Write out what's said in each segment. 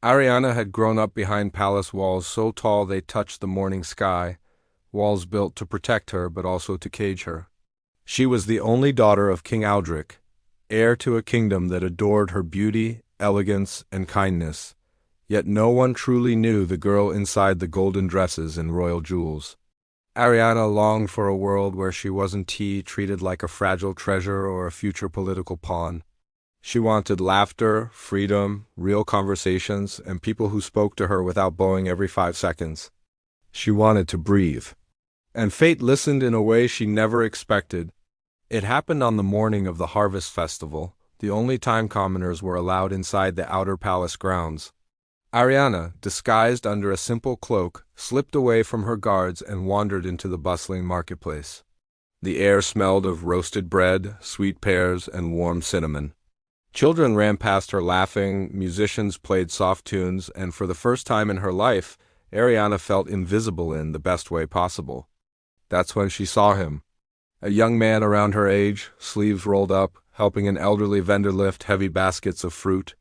Ariana had grown up behind palace walls so tall they touched the morning sky, walls built to protect her but also to cage her. She was the only daughter of King Aldrich, heir to a kingdom that adored her beauty, elegance, and kindness. Yet no one truly knew the girl inside the golden dresses and royal jewels. Ariana longed for a world where she wasn't treated like a fragile treasure or a future political pawn. She wanted laughter, freedom, real conversations, and people who spoke to her without bowing every 5 seconds. She wanted to breathe. And fate listened in a way she never expected. It happened on the morning of the Harvest Festival, the only time commoners were allowed inside the outer palace grounds. Ariana, disguised under a simple cloak, slipped away from her guards and wandered into the bustling marketplace. The air smelled of roasted bread, sweet pears, and warm cinnamon. Children ran past her laughing, musicians played soft tunes, and for the first time in her life, Ariana felt invisible in the best way possible. That's when she saw him. A young man around her age, sleeves rolled up, helping an elderly vendor lift heavy baskets of fruit.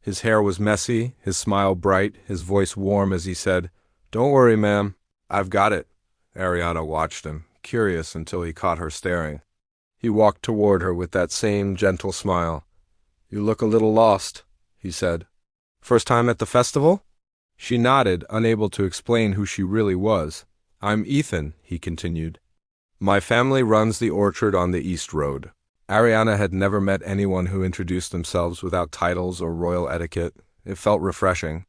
His hair was messy, his smile bright, his voice warm as he said, "Don't worry, ma'am. I've got it." Ariana watched him, curious until he caught her staring. He walked toward her with that same gentle smile. "You look a little lost," he said. "First time at the festival?" She nodded, unable to explain who she really was. "I'm Ethan," he continued. "My family runs the orchard on the East Road." Ariana had never met anyone who introduced themselves without titles or royal etiquette. It felt refreshing.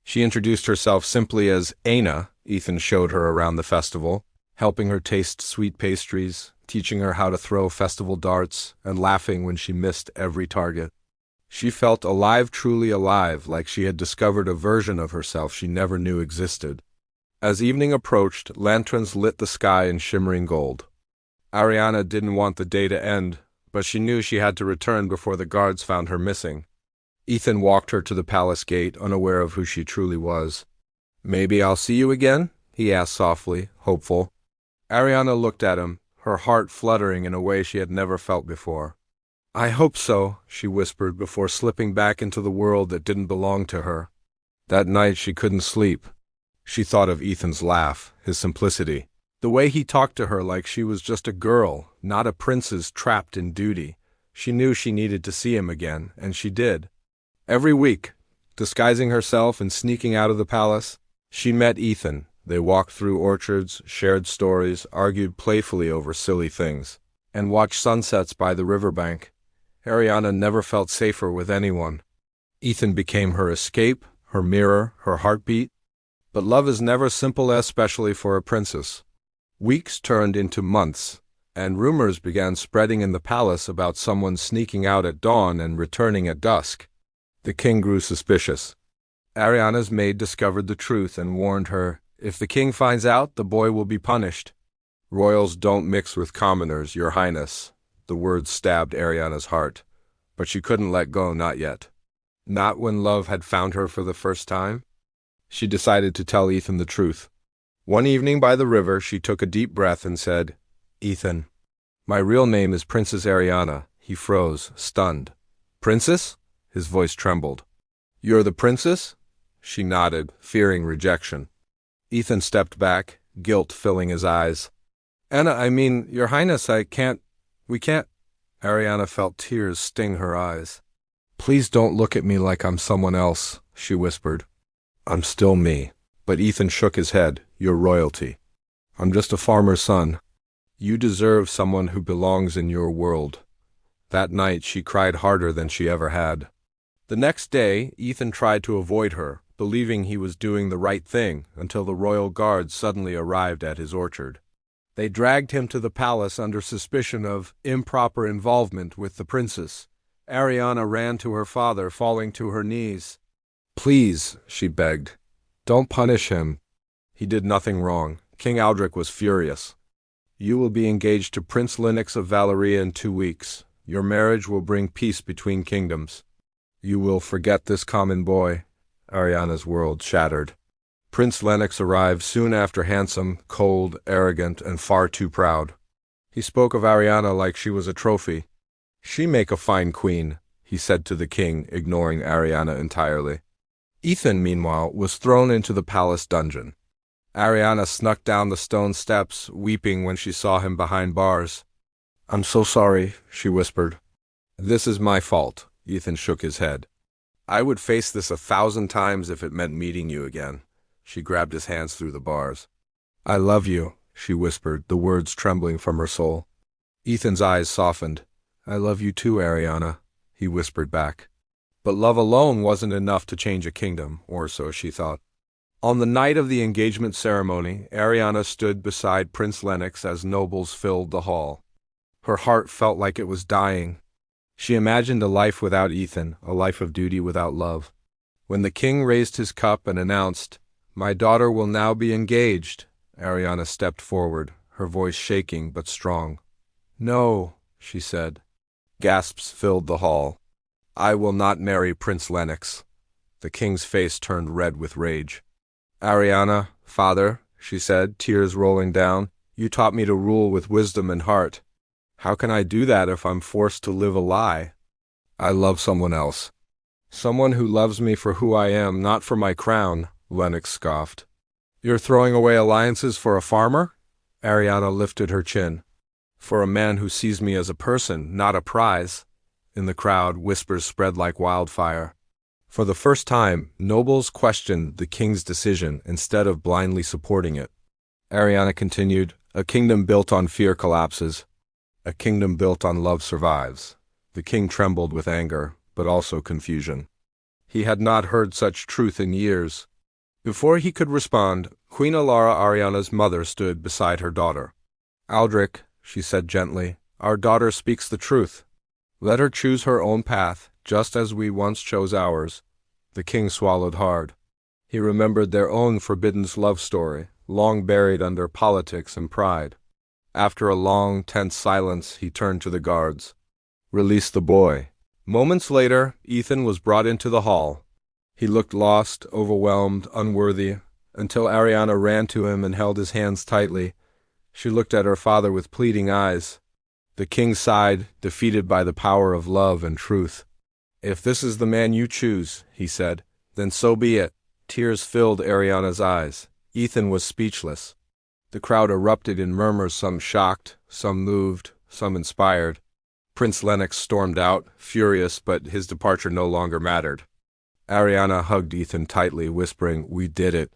She introduced herself simply as Aina. Ethan showed her around the festival, helping her taste sweet pastries, teaching her how to throw festival darts, and laughing when she missed every target. She felt alive, truly alive, like she had discovered a version of herself she never knew existed. As evening approached, lanterns lit the sky in shimmering gold. Ariana didn't want the day to end, but she knew she had to return before the guards found her missing. Ethan walked her to the palace gate, unaware of who she truly was. "Maybe I'll see you again?" he asked softly, hopeful. Ariana looked at him, her heart fluttering in a way she had never felt before. "I hope so," she whispered before slipping back into the world that didn't belong to her. That night she couldn't sleep. She thought of Ethan's laugh, his simplicity. The way he talked to her like she was just a girl, not a princess trapped in duty. She knew she needed to see him again, and she did. Every week, disguising herself and sneaking out of the palace, she met Ethan. They walked through orchards, shared stories, argued playfully over silly things, and watched sunsets by the riverbank. Ariana never felt safer with anyone. Ethan became her escape, her mirror, her heartbeat. But love is never simple, especially for a princess. Weeks turned into months, and rumors began spreading in the palace about someone sneaking out at dawn and returning at dusk. The king grew suspicious. Ariana's maid discovered the truth and warned her, "If the king finds out, the boy will be punished." "Royals don't mix with commoners, your highness." The words stabbed Ariana's heart, but she couldn't let go, not yet. Not when love had found her for the first time. She decided to tell Ethan the truth. One evening by the river, she took a deep breath and said, "Ethan, my real name is Princess Ariana." He froze, stunned. "Princess?" His voice trembled. "You're the princess?" She nodded, fearing rejection. Ethan stepped back, guilt filling his eyes. I mean, your highness, we can't." Ariana felt tears sting her eyes. "Please don't look at me like I'm someone else," she whispered. "I'm still me." But Ethan shook his head. "You're royalty. I'm just a farmer's son. You deserve someone who belongs in your world." That night she cried harder than she ever had. The next day, Ethan tried to avoid her, believing he was doing the right thing, until the royal guards suddenly arrived at his orchard. They dragged him to the palace under suspicion of improper involvement with the princess. Ariana ran to her father, falling to her knees. "Please," she begged, "don't punish him. He did nothing wrong." King Aldrich was furious. "You will be engaged to Prince Lennox of Valeria in 2 weeks. Your marriage will bring peace between kingdoms. You will forget this common boy." Ariana's world shattered. Prince Lennox arrived soon after, handsome, cold, arrogant, and far too proud. He spoke of Ariana like she was a trophy. "She make a fine queen," he said to the king, ignoring Ariana entirely. Ethan, meanwhile, was thrown into the palace dungeon. Ariana snuck down the stone steps, weeping when she saw him behind bars. "I'm so sorry," she whispered. "This is my fault," Ethan shook his head. "I would face this 1,000 times if it meant meeting you again." She grabbed his hands through the bars. "I love you," she whispered, the words trembling from her soul. Ethan's eyes softened. "I love you too, Ariana," he whispered back. But love alone wasn't enough to change a kingdom, or so she thought. On the night of the engagement ceremony, Ariana stood beside Prince Lennox as nobles filled the hall. Her heart felt like it was dying. She imagined a life without Ethan, a life of duty without love. When the king raised his cup and announced, "My daughter will now be engaged," Ariana stepped forward, her voice shaking but strong. "No," she said. Gasps filled the hall. "I will not marry Prince Lennox." The king's face turned red with rage. "Ariana, father," she said, tears rolling down, "you taught me to rule with wisdom and heart. How can I do that if I'm forced to live a lie? I love someone else. Someone who loves me for who I am, not for my crown," Lennox scoffed. "You're throwing away alliances for a farmer?" Ariana lifted her chin. "For a man who sees me as a person, not a prize." In the crowd, whispers spread like wildfire. For the first time, nobles questioned the king's decision instead of blindly supporting it. Ariana continued, "A kingdom built on fear collapses. A kingdom built on love survives." The king trembled with anger, but also confusion. He had not heard such truth in years. Before he could respond, Queen Alara, Ariana's mother, stood beside her daughter. "Aldrich," she said gently, "our daughter speaks the truth. Let her choose her own path, just as we once chose ours." The king swallowed hard. He remembered their own forbidden love story, long buried under politics and pride. After a long, tense silence, he turned to the guards. "Release the boy." Moments later, Ethan was brought into the hall. He looked lost, overwhelmed, unworthy, until Ariana ran to him and held his hands tightly. She looked at her father with pleading eyes. The king sighed, defeated by the power of love and truth. "If this is the man you choose," he said, "then so be it." Tears filled Ariana's eyes. Ethan was speechless. The crowd erupted in murmurs, some shocked, some moved, some inspired. Prince Lennox stormed out, furious, but his departure no longer mattered. Ariana hugged Ethan tightly, whispering, "We did it."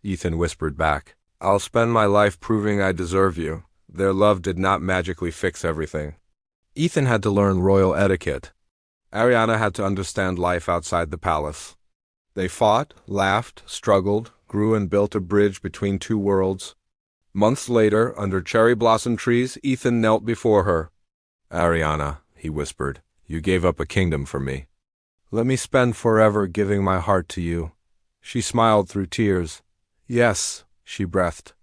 Ethan whispered back, "I'll spend my life proving I deserve you." Their love did not magically fix everything. Ethan had to learn royal etiquette. Ariana had to understand life outside the palace. They fought, laughed, struggled, grew and built a bridge between two worlds. Months later, under cherry blossom trees, Ethan knelt before her. "Ariana," he whispered, "you gave up a kingdom for me. Let me spend forever giving my heart to you." She smiled through tears. "Yes," she breathed.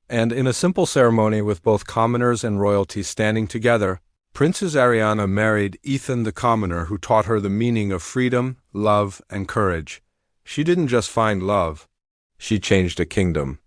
And in a simple ceremony with both commoners and royalty standing together, Princess Ariana married Ethan the commoner, who taught her the meaning of freedom, love, and courage. She didn't just find love. She changed a kingdom.